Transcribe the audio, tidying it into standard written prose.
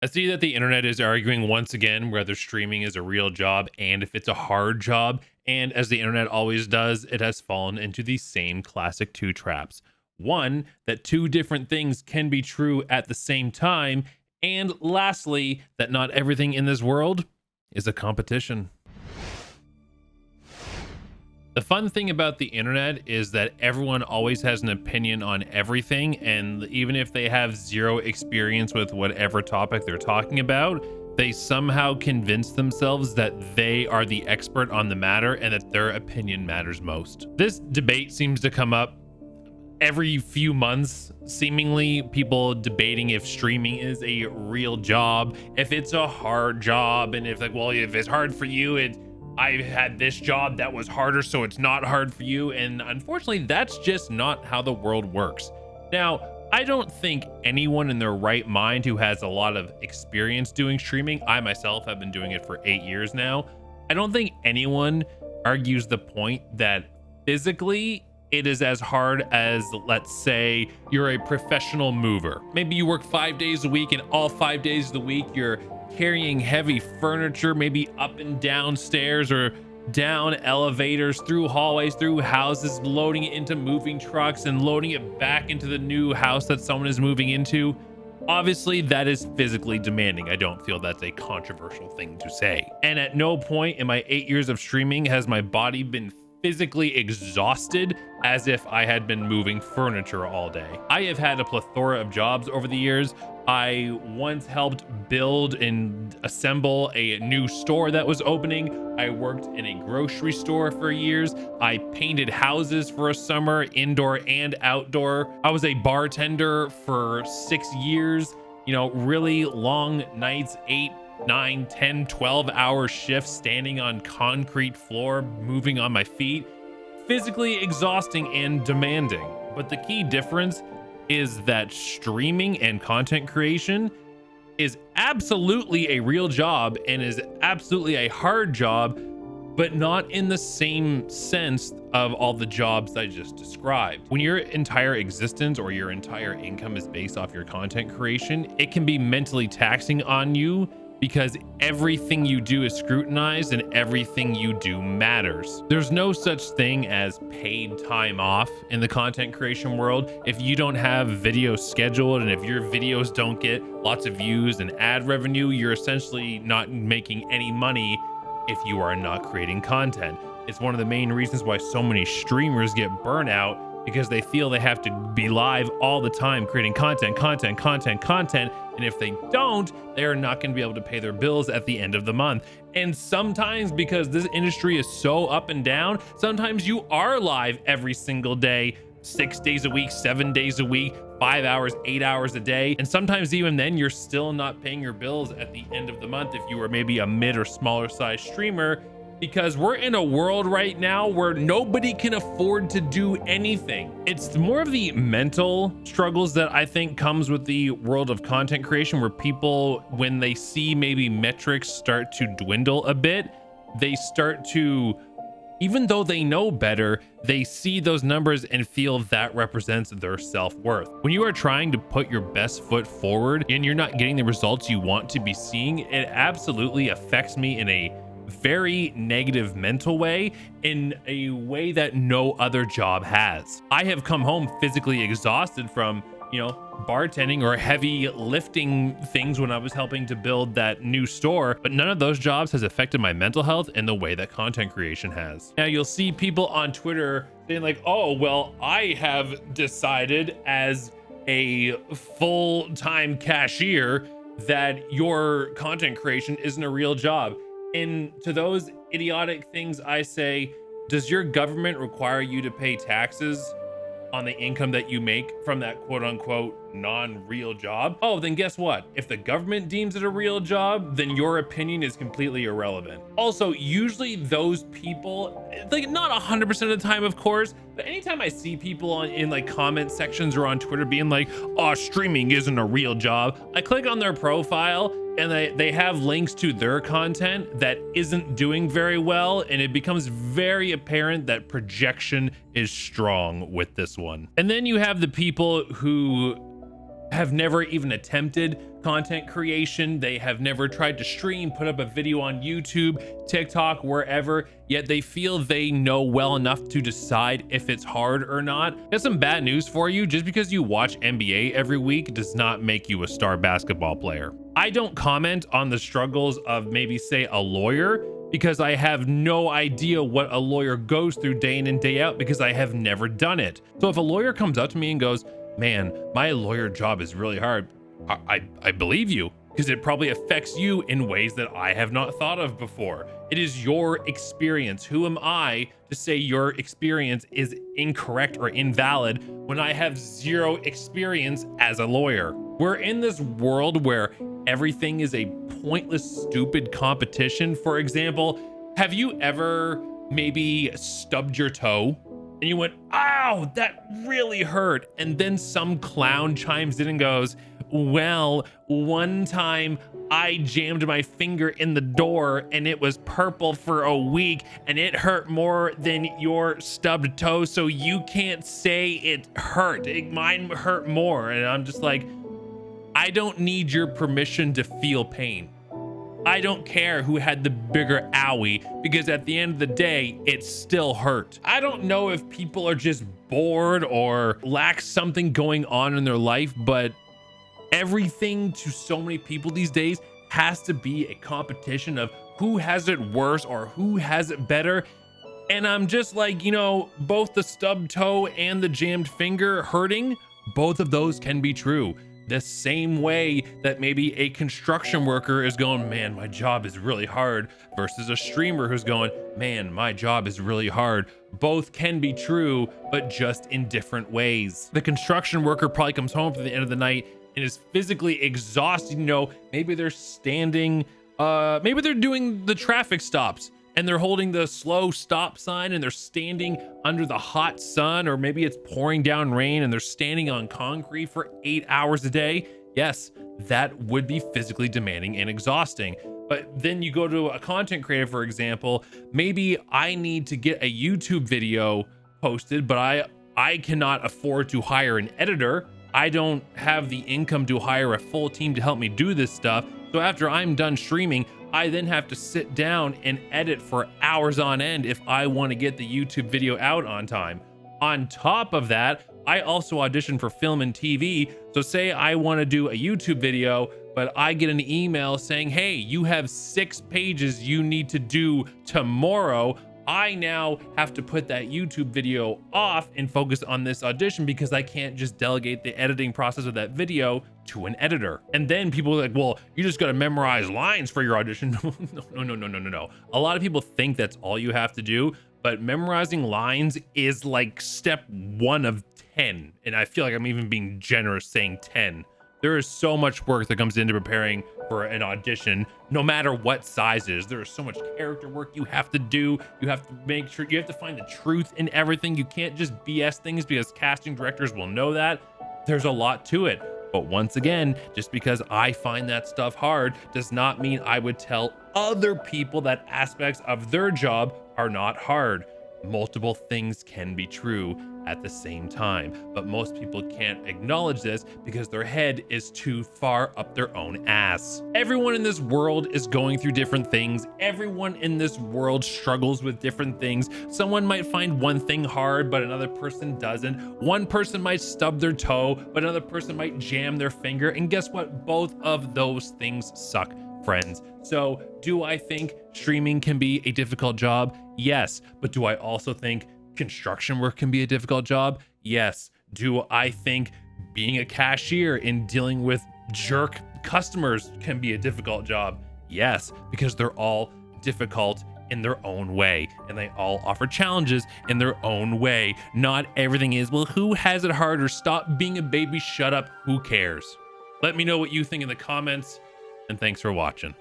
I see that the internet is arguing once again whether streaming is a real job and if it's a hard job. And as the internet always does, it has fallen into the same classic two traps. One, that two different things can be true at the same time. And lastly, that not everything in this world is a competition. The fun thing about the internet is that everyone always has an opinion on everything, and even if they have zero experience with whatever topic they're talking about, they somehow convince themselves that they are the expert on the matter and that their opinion matters most. This debate seems to come up every few months, seemingly people debating if streaming is a real job, if it's a hard job, and if if it's hard for you, I had this job that was harder, so it's not hard for you. And unfortunately, that's just not how the world works. Now, I don't think anyone in their right mind who has a lot of experience doing streaming, I myself have been doing it for 8 years now, I don't think anyone argues the point that physically it is as hard as, let's say, you're a professional mover. Maybe you work 5 days a week, and all 5 days of the week you're carrying heavy furniture, maybe up and down stairs or down elevators, through hallways, through houses, loading it into moving trucks and loading it back into the new house that someone is moving into. Obviously, that is physically demanding. I don't feel that's a controversial thing to say. And at no point in my 8 years of streaming has my body been physically exhausted as if I had been moving furniture all day. I have had a plethora of jobs over the years. I once helped build and assemble a new store that was opening. I worked in a grocery store for years. I painted houses for a summer, indoor and outdoor. I was a bartender for 6 years, really long nights, 8, 9, 10, 12-hour shifts standing on concrete floor, moving on my feet. Physically exhausting and demanding. But the key difference is that streaming and content creation is absolutely a real job and is absolutely a hard job, but not in the same sense of all the jobs I just described. When your entire existence or your entire income is based off your content creation, it can be mentally taxing on you because everything you do is scrutinized and everything you do matters. There's no such thing as paid time off in the content creation world. If you don't have videos scheduled and if your videos don't get lots of views and ad revenue, you're essentially not making any money if you are not creating content. It's one of the main reasons why so many streamers get burnout, because they feel they have to be live all the time creating content. And if they don't, they're not going to be able to pay their bills at the end of the month. And sometimes, because this industry is so up and down, sometimes you are live every single day, 6 days a week, 7 days a week, 5 hours, 8 hours a day. And sometimes even then, you're still not paying your bills at the end of the month if you are maybe a mid or smaller size streamer, because we're in a world right now where nobody can afford to do anything. It's more of the mental struggles that I think comes with the world of content creation, where people, when they see maybe metrics start to dwindle a bit, they start to, even though they know better, they see those numbers and feel that represents their self-worth. When you are trying to put your best foot forward and you're not getting the results you want to be seeing, it absolutely affects me in a very negative mental way, in a way that no other job has. I have come home physically exhausted from, bartending or heavy lifting things when I was helping to build that new store, but none of those jobs has affected my mental health in the way that content creation has. Now you'll see people on Twitter saying like, oh, well, I have decided as a full-time cashier that your content creation isn't a real job. And to those idiotic things, I say, does your government require you to pay taxes on the income that you make from that quote unquote non-real job? Oh, then guess what? If the government deems it a real job, then your opinion is completely irrelevant. Also, usually those people, like not 100% of the time, of course, but anytime I see people in like comment sections or on Twitter being like, oh, streaming isn't a real job, I click on their profile and they have links to their content that isn't doing very well, and it becomes very apparent that projection is strong with this one. And then you have the people who have never even attempted content creation. They have never tried to stream, put up a video on YouTube, TikTok, wherever, yet they feel they know well enough to decide if it's hard or not. Got some bad news for you. Just because you watch NBA every week does not make you a star basketball player. I don't comment on the struggles of maybe say a lawyer, because I have no idea what a lawyer goes through day in and day out, because I have never done it. So if a lawyer comes up to me and goes, man, my lawyer job is really hard, I believe you, because it probably affects you in ways that I have not thought of before. It is your experience. Who am I to say your experience is incorrect or invalid when I have zero experience as a lawyer? We're in this world where everything is a pointless, stupid competition. For example, have you ever maybe stubbed your toe and you went, ow, that really hurt? And then some clown chimes in and goes, well, one time I jammed my finger in the door and it was purple for a week and it hurt more than your stubbed toe, so you can't say it hurt. Mine hurt more. And I'm just like, I don't need your permission to feel pain. I don't care who had the bigger owie, because at the end of the day, it still hurt. I don't know if people are just bored or lack something going on in their life, but everything to so many people these days has to be a competition of who has it worse or who has it better. And I'm just like, you know, both the stubbed toe and the jammed finger hurting, both of those can be true. The same way that maybe a construction worker is going, man, my job is really hard, versus a streamer who's going, man, my job is really hard. Both can be true, but just in different ways. The construction worker probably comes home at the end of the night and is physically exhausted. You know, maybe they're standing, maybe they're doing the traffic stops and they're holding the slow stop sign and they're standing under the hot sun, or maybe it's pouring down rain and they're standing on concrete for 8 hours a day. Yes, that would be physically demanding and exhausting. But then you go to a content creator, for example, maybe I need to get a YouTube video posted, but I cannot afford to hire an editor. I don't have the income to hire a full team to help me do this stuff. So after I'm done streaming, I then have to sit down and edit for hours on end if I want to get the YouTube video out on time. On top of that, I also audition for film and TV. So say I want to do a YouTube video, but I get an email saying, hey, you have 6 pages you need to do tomorrow. I now have to put that YouTube video off and focus on this audition, because I can't just delegate the editing process of that video to an editor. And then people are like, well, you just got to memorize lines for your audition. No. A lot of people think that's all you have to do, but memorizing lines is like step 1 of 10. And I feel like I'm even being generous saying 10. There is so much work that comes into preparing for an audition, no matter what size it is. There is so much character work you have to do. You have to make sure, you have to find the truth in everything. You can't just BS things, because casting directors will know that. There's a lot to it. But once again, just because I find that stuff hard does not mean I would tell other people that aspects of their job are not hard. Multiple things can be true at the same time, but most people can't acknowledge this because their head is too far up their own ass. Everyone in this world is going through different things. Everyone in this world struggles with different things. Someone might find one thing hard, but another person doesn't. One person might stub their toe, but another person might jam their finger. And guess what? Both of those things suck, friends. So do I think streaming can be a difficult job? Yes. But do I also think construction work can be a difficult job? Yes. Do I think being a cashier and dealing with jerk customers can be a difficult job? Yes, because they're all difficult in their own way, and they all offer challenges in their own way. Not everything is, well, who has it harder? Stop being a baby, shut up, who cares? Let me know what you think in the comments, and thanks for watching.